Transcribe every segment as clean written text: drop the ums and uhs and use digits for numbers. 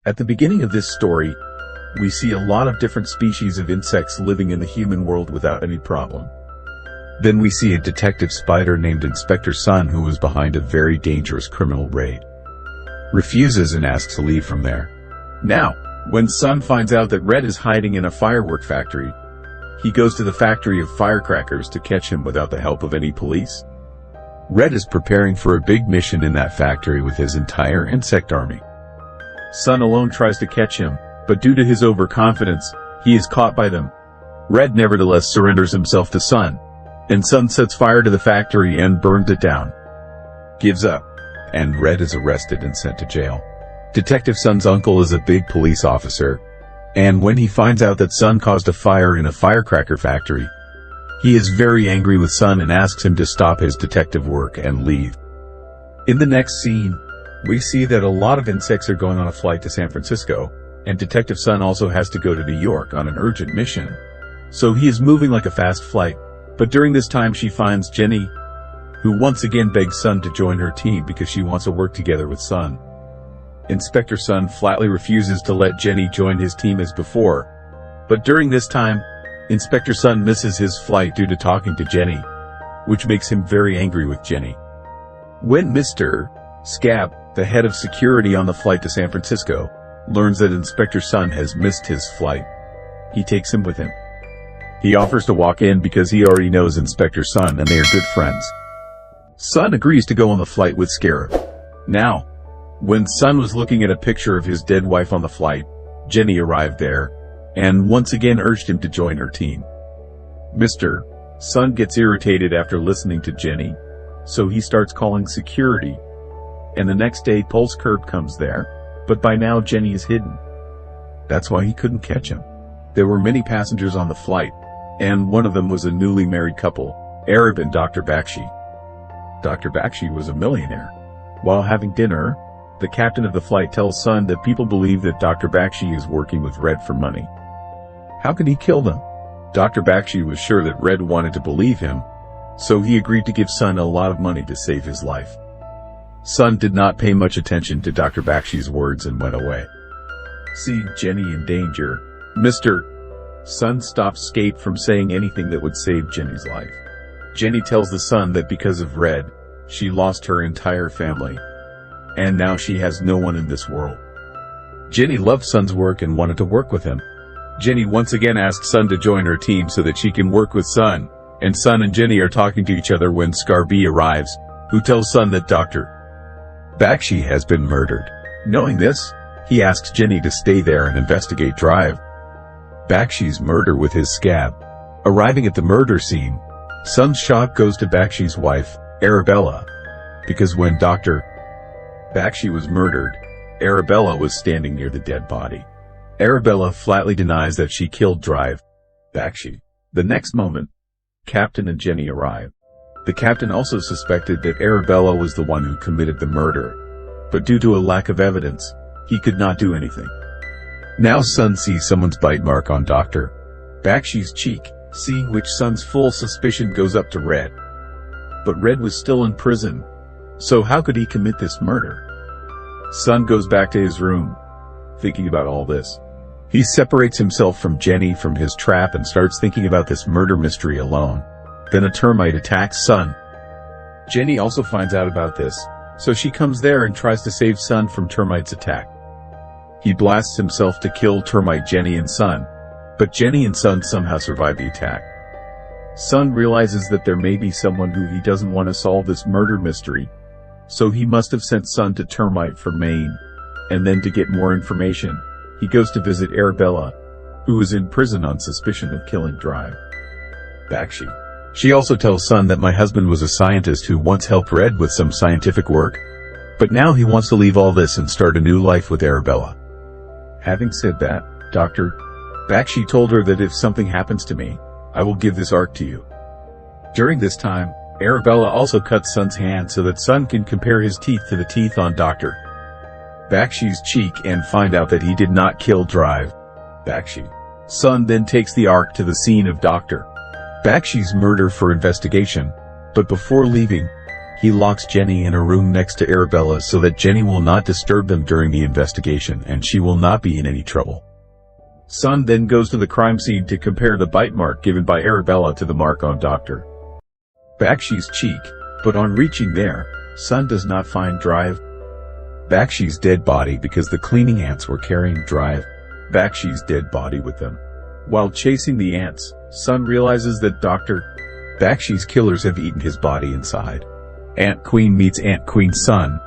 At the beginning of this story, we see a lot of different species of insects living in the human world without any problem. Then we see a detective spider named Inspector Sun who was behind a very dangerous criminal raid. Refuses and asks to leave from there. Now, when Sun finds out that Red is hiding in a firework factory, he goes to the factory of firecrackers to catch him without the help of any police. Red is preparing for a big mission in that factory with his entire insect army. Sun alone tries to catch him, but due to his overconfidence, he is caught by them. Red nevertheless surrenders himself to Sun, and Sun sets fire to the factory and burns it down. Gives up, and Red is arrested and sent to jail. Detective Sun's uncle is a big police officer, and when he finds out that Sun caused a fire in a firecracker factory, he is very angry with Sun and asks him to stop his detective work and leave. In the next scene, we see that a lot of insects are going on a flight to San Francisco, and Detective Sun also has to go to New York on an urgent mission. So he is moving like a fast flight, but during this time she finds Jenny, who once again begs Sun to join her team because she wants to work together with Sun. Inspector Sun flatly refuses to let Jenny join his team as before, but during this time, Inspector Sun misses his flight due to talking to Jenny, which makes him very angry with Jenny. When Mr. Scab, the head of security on the flight to San Francisco, learns that Inspector Sun has missed his flight, he takes him with him. He offers to walk in because he already knows Inspector Sun and they are good friends. Sun agrees to go on the flight with Scarab. Now, when Sun was looking at a picture of his dead wife on the flight, Jenny arrived there, and once again urged him to join her team. Mr. Sun gets irritated after listening to Jenny, so he starts calling security, and the next day Pulse Curb comes there, but by now Jenny is hidden. That's why he couldn't catch him. There were many passengers on the flight, and one of them was a newly married couple, Arab and Dr. Bakshi. Dr. Bakshi was a millionaire. While having dinner, the captain of the flight tells Sun that people believe that Dr. Bakshi is working with Red for money. How could he kill them? Dr. Bakshi was sure that Red wanted to believe him, so he agreed to give Sun a lot of money to save his life. Sun did not pay much attention to Dr. Bakshi's words and went away. Seeing Jenny in danger, Mr. Sun stops Scape from saying anything that would save Jenny's life. Jenny tells the Sun that because of Red, she lost her entire family, and now she has no one in this world. Jenny loved Sun's work and wanted to work with him. Jenny once again asks Sun to join her team so that she can work with Sun, and Sun and Jenny are talking to each other when Scarby arrives, who tells Sun that Dr. Bakshi has been murdered. Knowing this, he asks Jenny to stay there and investigate Drive Bakshi's murder with his Scab. Arriving at the murder scene, Sun's shock goes to Bakshi's wife, Arabella, because when Dr. Bakshi was murdered, Arabella was standing near the dead body. Arabella flatly denies that she killed Drive Bakshi. The next moment, Captain and Jenny arrive. The captain also suspected that Arabella was the one who committed the murder, but due to a lack of evidence, he could not do anything. Now Sun sees someone's bite mark on Dr. Bakshi's cheek, seeing which Sun's full suspicion goes up to Red. But Red was still in prison, so how could he commit this murder? Sun goes back to his room, thinking about all this. He separates himself from Jenny from his trap and starts thinking about this murder mystery alone. Then a termite attacks Sun. Jenny also finds out about this, so she comes there and tries to save Sun from termites' attack. He blasts himself to kill termite Jenny and Sun, but Jenny and Sun somehow survive the attack. Sun realizes that there may be someone who he doesn't want to solve this murder mystery, so he must have sent Sun to Termite for Maine, and then to get more information, he goes to visit Arabella, who is in prison on suspicion of killing Drive Bakshi. She also tells Sun that my husband was a scientist who once helped Red with some scientific work, but now he wants to leave all this and start a new life with Arabella. Having said that, Dr. Bakshi told her that if something happens to me, I will give this arc to you. During this time, Arabella also cuts Sun's hand so that Sun can compare his teeth to the teeth on Dr. Bakshi's cheek and find out that he did not kill Drive Bakshi. Sun then takes the arc to the scene of Dr. Bakshi's murder for investigation, but before leaving, He locks Jenny in a room next to Arabella so that Jenny will not disturb them during the investigation and she will not be in any trouble. Sun then goes to the crime scene to compare the bite mark given by Arabella to the mark on Dr. Bakshi's cheek, but on reaching there, Sun does not find Drive Bakshi's dead body because the cleaning ants were carrying Drive Bakshi's dead body with them. While chasing the ants, Sun realizes that Dr. Bakshi's killers have eaten his body inside. Ant Queen meets Ant Queen Sun,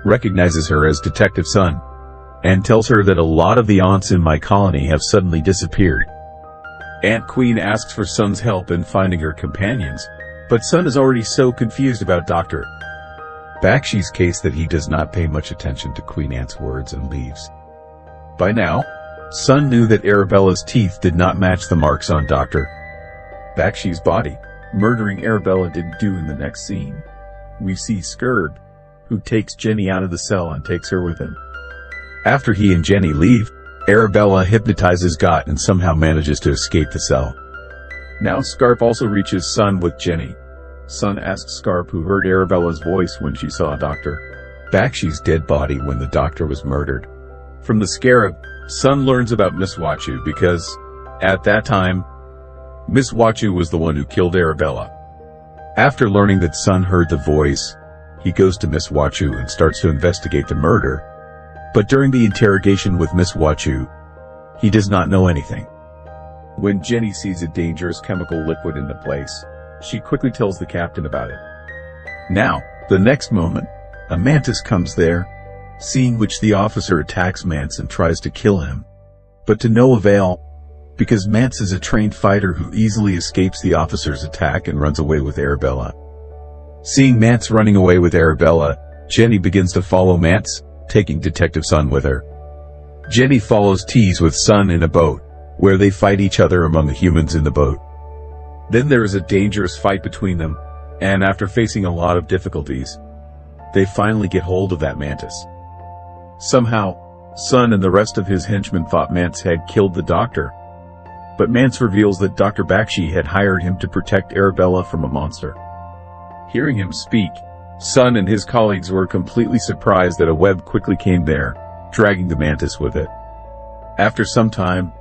recognizes her as Detective Sun, and tells her that a lot of the ants in my colony have suddenly disappeared. Ant Queen asks for Sun's help in finding her companions, but Sun is already so confused about Dr. Bakshi's case that he does not pay much attention to Queen Ant's words and leaves. By now, Sun knew that Arabella's teeth did not match the marks on Dr. Bakshi's body. Murdering Arabella didn't do in the next scene. We see Skurb, who takes Jenny out of the cell and takes her with him. After he and Jenny leave, Arabella hypnotizes Got and somehow manages to escape the cell. Now Scarp also reaches Sun with Jenny. Sun asks Scarp who heard Arabella's voice when she saw Dr. Bakshi's dead body when the doctor was murdered. From the Scarab, Sun learns about Miss Wachu because, at that time, Miss Wachu was the one who killed Arabella. After learning that Sun heard the voice, he goes to Miss Wachu and starts to investigate the murder. But during the interrogation with Miss Wachu, he does not know anything. When Jenny sees a dangerous chemical liquid in the place, she quickly tells the captain about it. Now, the next moment, a mantis comes there, seeing which the officer attacks Mance and tries to kill him. But to no avail, because Mance is a trained fighter who easily escapes the officer's attack and runs away with Arabella. Seeing Mance running away with Arabella, Jenny begins to follow Mance, taking Detective Sun with her. Jenny follows Tease with Sun in a boat, where they fight each other among the humans in the boat. Then there is a dangerous fight between them, and after facing a lot of difficulties, they finally get hold of that mantis. Somehow, Sun and the rest of his henchmen thought Mance had killed the doctor, but Mance reveals that Dr. Bakshi had hired him to protect Arabella from a monster. Hearing him speak, Sun and his colleagues were completely surprised that a web quickly came there, dragging the mantis with it. After some time,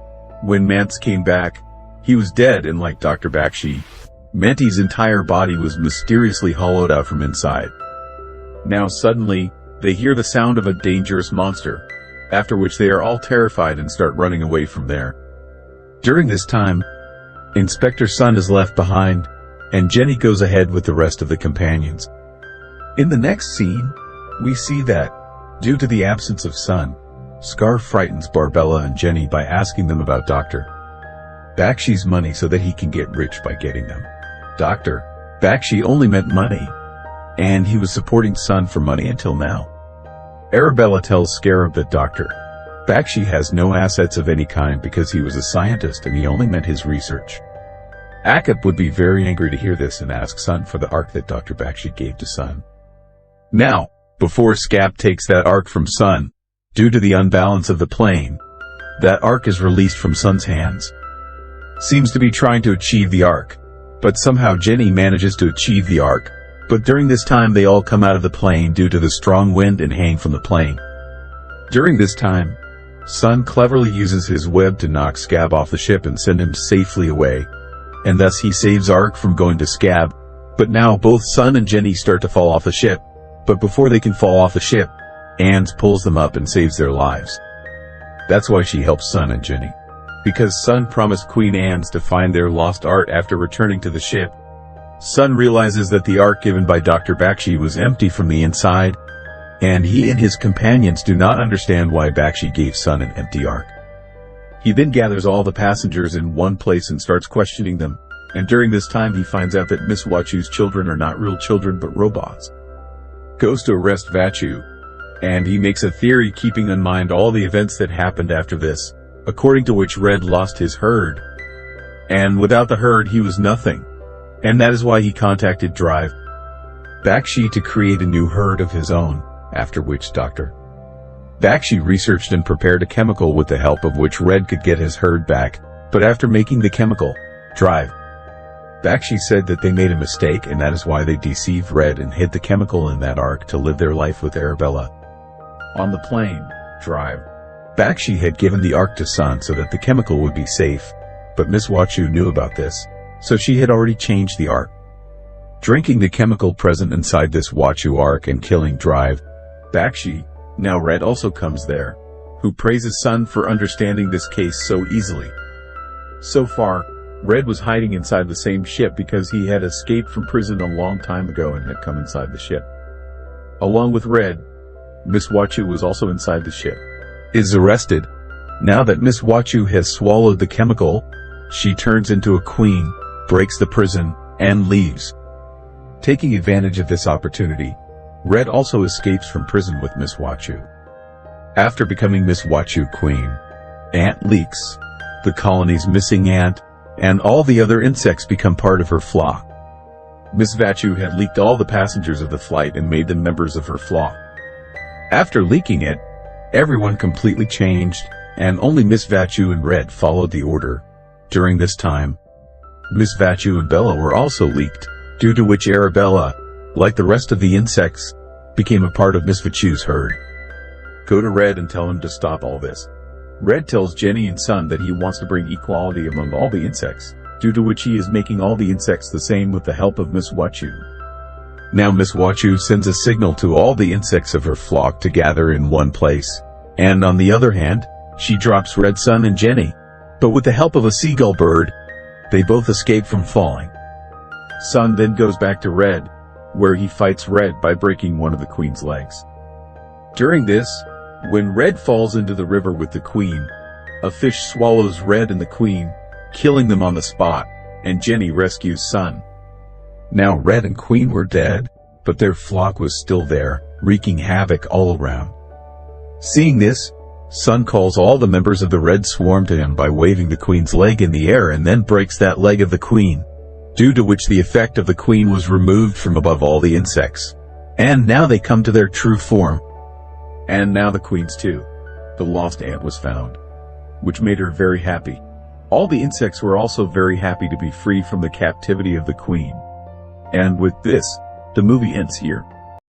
when Mance came back, he was dead, and like Dr. Bakshi, Manti's entire body was mysteriously hollowed out from inside. Now suddenly, they hear the sound of a dangerous monster, after which they are all terrified and start running away from there. During this time, Inspector Sun is left behind, and Jenny goes ahead with the rest of the companions. In the next scene, we see that, due to the absence of Sun, Scar frightens Barbella and Jenny by asking them about Dr. Bakshi's money so that he can get rich by getting them. Dr. Bakshi only meant money, and he was supporting Sun for money until now. Arabella tells Scarab that Dr. Bakshi has no assets of any kind because he was a scientist and he only meant his research. Akab would be very angry to hear this and ask Sun for the ark that Dr. Bakshi gave to Sun. Now, before Scab takes that ark from Sun, due to the unbalance of the plane, that ark is released from Sun's hands. Seems to be trying to achieve the ark, but somehow Jenny manages to achieve the ark, but during this time they all come out of the plane due to the strong wind and hang from the plane. During this time, Sun cleverly uses his web to knock Scab off the ship and send him safely away, and thus he saves Ark from going to Scab. But now both Sun and Jenny start to fall off the ship, but before they can fall off the ship, Ans pulls them up and saves their lives. That's why she helps Sun and Jenny. Because Sun promised Queen Ans to find their lost art after returning to the ship. Sun realizes that the ark given by Dr. Bakshi was empty from the inside, and he and his companions do not understand why Bakshi gave Sun an empty ark. He then gathers all the passengers in one place and starts questioning them, and during this time he finds out that Miss Wachu's children are not real children but robots. Goes to arrest Vachu, and he makes a theory keeping in mind all the events that happened after this, according to which Red lost his herd, and without the herd he was nothing, and that is why he contacted Drive Bakshi to create a new herd of his own, after which Dr. Bakshi researched and prepared a chemical with the help of which Red could get his herd back, but after making the chemical, Drive Bakshi said that they made a mistake and that is why they deceived Red and hid the chemical in that ark to live their life with Arabella. On the plane drive, Bakshi had given the ark to Sun so that the chemical would be safe, but Miss Wachu knew about this, so she had already changed the ark. Drinking the chemical present inside this Wachu ark and killing Drive, Bakshi, now Red also comes there, who praises Sun for understanding this case so easily. So far, Red was hiding inside the same ship because he had escaped from prison a long time ago and had come inside the ship. Along with Red, Miss Wachu was also inside the ship. Is arrested. Now that Miss Wachu has swallowed the chemical, she turns into a queen, breaks the prison, and leaves. Taking advantage of this opportunity, Red also escapes from prison with Miss Wachu. After becoming Miss Wachu Queen, Ant leaks. The colony's missing ant, and all the other insects become part of her flock. Miss Wachu had leaked all the passengers of the flight and made them members of her flock. After leaking it, everyone completely changed, and only Miss Wachu and Red followed the order. During this time, Miss Wachu and Bella were also leaked, due to which Arabella, like the rest of the insects, became a part of Miss Wachu's herd. Go to Red and tell him to stop all this. Red tells Jenny and Sun that he wants to bring equality among all the insects, due to which he is making all the insects the same with the help of Miss Wachu. Now Miss Wachu sends a signal to all the insects of her flock to gather in one place, and on the other hand, she drops Red, Sun, and Jenny, but with the help of a seagull bird, they both escape from falling. Sun then goes back to Red, where he fights Red by breaking one of the Queen's legs. During this, when Red falls into the river with the Queen, a fish swallows Red and the Queen, killing them on the spot, and Jenny rescues Sun. Now Red and Queen were dead, but their flock was still there, wreaking havoc all around. Seeing this, Sun calls all the members of the Red Swarm to him by waving the Queen's leg in the air and then breaks that leg of the Queen, due to which the effect of the Queen was removed from above all the insects. And now they come to their true form. And now the Queen's too. The lost ant was found, which made her very happy. All the insects were also very happy to be free from the captivity of the Queen. And with this, the movie ends here.